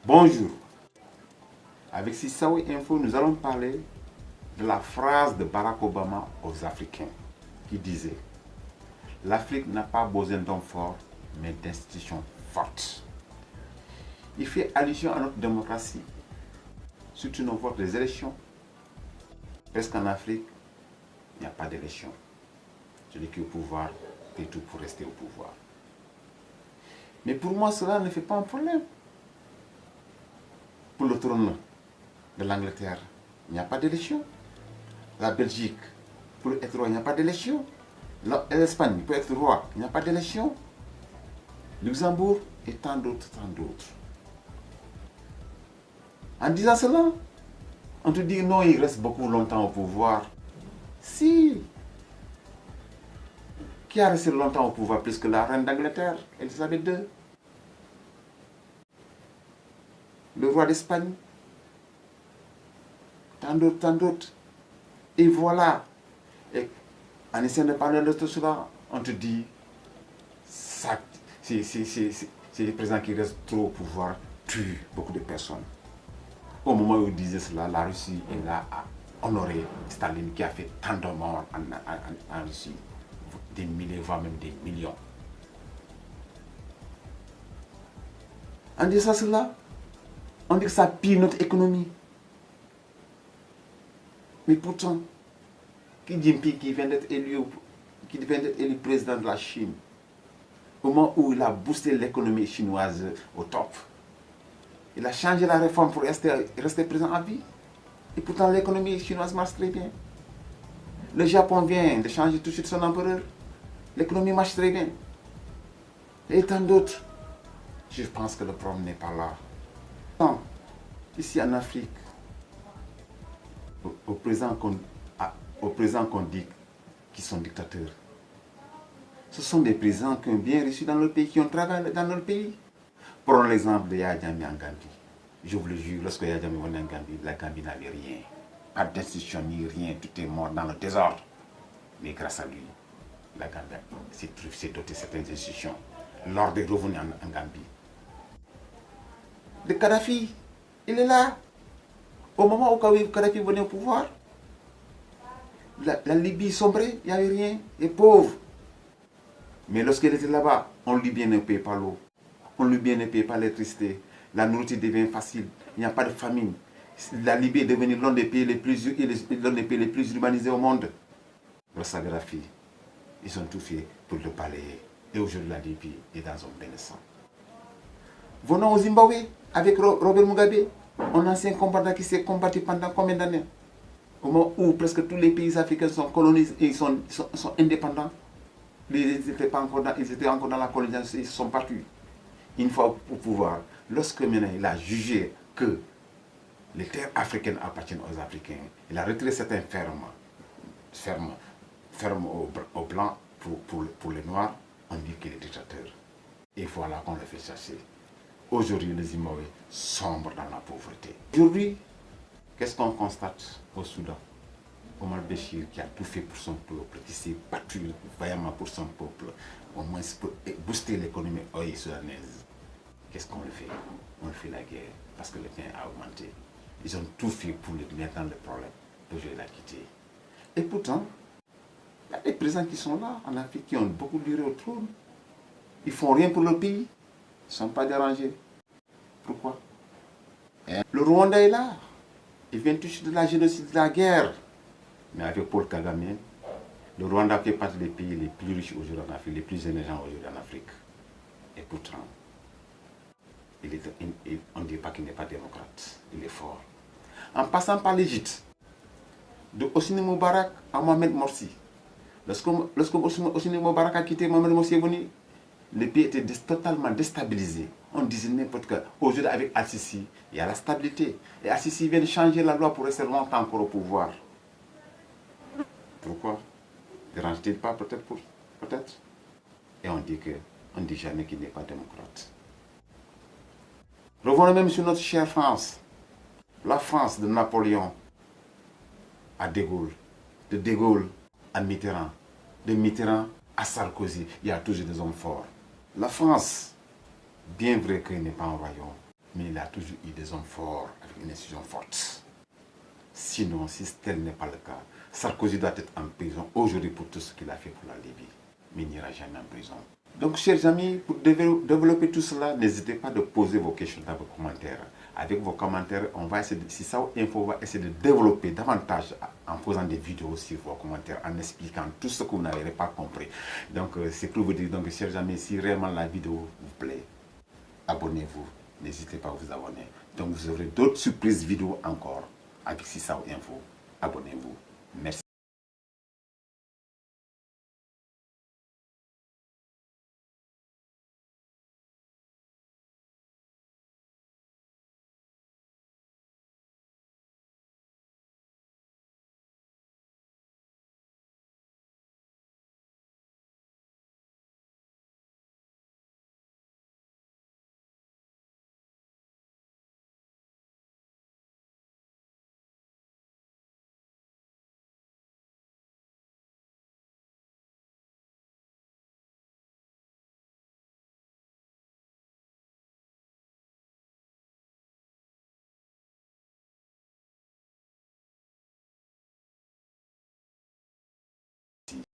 Bonjour. Avec Sissaoui Info, nous allons parler de la phrase de Barack Obama aux Africains qui disait « L'Afrique n'a pas besoin d'hommes forts, mais d'institutions fortes ». Il fait allusion à notre démocratie, surtout nos votes des élections. Parce qu'en Afrique, il n'y a pas d'élection. Celui qui est au pouvoir fait tout pour rester au pouvoir. Mais pour moi, cela ne fait pas un problème. Pour le trône de l'Angleterre, il n'y a pas d'élection. La Belgique, pour être roi, il n'y a pas d'élection. L'Espagne, pour être roi, il n'y a pas d'élection. Luxembourg et tant d'autres, tant d'autres. En disant cela, on te dit non, il reste beaucoup longtemps au pouvoir. Si. Qui a resté longtemps au pouvoir plus que la reine d'Angleterre, Elisabeth II? Le roi d'Espagne? Tant d'autres, tant d'autres. Et voilà. Et en essayant de parler de tout cela, on te dit ça, c'est les présidents qui restent trop au pouvoir tuent beaucoup de personnes. Au moment où il disait cela, la Russie est là à honorer Staline qui a fait tant de morts en Russie. Des milliers, voire même des millions. En disant cela, on dit que ça pille notre économie. Mais pourtant, Xi Jinping qui vient d'être élu président de la Chine, au moment où il a boosté l'économie chinoise au top, il a changé la réforme pour rester présent à vie. Et pourtant l'économie chinoise marche très bien. Le Japon vient de changer tout de suite son empereur. L'économie marche très bien. Et tant d'autres. Je pense que le problème n'est pas là. Non. Ici en Afrique, au présent qu'on dit qu'ils sont dictateurs, ce sont des présidents qui ont bien reçu dans leur pays, qui ont travaillé dans leur pays. Prenons l'exemple de Yahya Jammeh en Gambie. Je vous le jure, lorsque Yahya Jammeh venait en Gambie, la Gambie n'avait rien. Pas d'institution ni rien, tout est mort dans le désordre. Mais grâce à lui, la Gambie s'est dotée de certaines institutions. L'ordre est revenu en Gambie. Le Kadhafi, il est là. Au moment où Kadhafi venait au pouvoir, la Libye sombrait, il n'y avait rien, il est pauvre. Mais lorsqu'il était là-bas, on lui bien ne paye pas l'eau, on lui bien ne paye pas l'électricité, la nourriture devient facile, il n'y a pas de famine. La Libye est devenue l'un des pays les plus urbanisés au monde. Grâce à Kadhafi, ils ont tout fait pour le balayer. Et aujourd'hui, la Libye est dans un bain de sang. Venons au Zimbabwe avec Robert Mugabe, un ancien combattant qui s'est combattu pendant combien d'années? Au moment où presque tous les pays africains sont colonisés et sont indépendants. Ils étaient encore dans la colonisation, ils se sont battus. Une fois au pouvoir, lorsque maintenant il a jugé que les terres africaines appartiennent aux Africains, il a retiré certaines fermes aux Blancs pour les Noirs, on dit qu'il est dictateur. Et voilà qu'on le fait chasser. Aujourd'hui, le Zimbabwe sombre dans la pauvreté. Aujourd'hui, qu'est-ce qu'on constate au Soudan? Omar Béchir qui a tout fait pour son peuple, qui s'est battu vaillamment pour son peuple, au moins pour booster l'économie soudanaise. Qu'est-ce qu'on le fait? On fait la guerre parce que le pain a augmenté. Ils ont tout fait pour le mettre dans le problème. Aujourd'hui, il a quitté. Et pourtant, il y a des présidents qui sont là en Afrique qui ont beaucoup duré au trône. Ils ne font rien pour leur pays. Ils ne sont pas dérangés. Pourquoi? Le Rwanda est là. Il vient toucher de la génocide, de la guerre. Mais avec Paul Kagame, le Rwanda fait partie des pays les plus riches aujourd'hui en Afrique, les plus émergents aujourd'hui en Afrique. Et pourtant, on ne dit pas qu'il n'est pas démocrate. Il est fort. En passant par l'Égypte, de Hosni Moubarak à Mohamed Morsi. Lorsque Hosni Moubarak a quitté, Mohamed Morsi est venu, le pays était totalement déstabilisé. On disait n'importe quoi. Aujourd'hui, avec Al-Sisi, il y a la stabilité. Et Al-Sisi vient de changer la loi pour rester longtemps encore au pouvoir. Pourquoi? Dérange-t-il pas peut-être? Et on dit jamais qu'il n'est pas démocrate. Revenons même sur notre chère France. La France de Napoléon à De Gaulle, de De Gaulle à Mitterrand, de Mitterrand à Sarkozy, il y a toujours des hommes forts. La France, bien vrai qu'il n'est pas un royaume, Mais il a toujours eu des hommes forts, avec une institution forte. Sinon, si tel n'est pas le cas, Sarkozy doit être en prison aujourd'hui pour tout ce qu'il a fait pour la Libye. Mais il n'ira jamais en prison. Donc, chers amis, pour développer tout cela, n'hésitez pas de poser vos questions dans vos commentaires. Avec vos commentaires, on va essayer de, Sisao Info va essayer de développer davantage en faisant des vidéos sur vos commentaires, en expliquant tout ce que vous n'avez pas compris. Donc, c'est pour vous dire, donc, chers amis, si réellement la vidéo vous plaît, abonnez-vous. N'hésitez pas à vous abonner. Donc, vous aurez d'autres surprises vidéos encore avec Sisao Info. Abonnez-vous. Merci.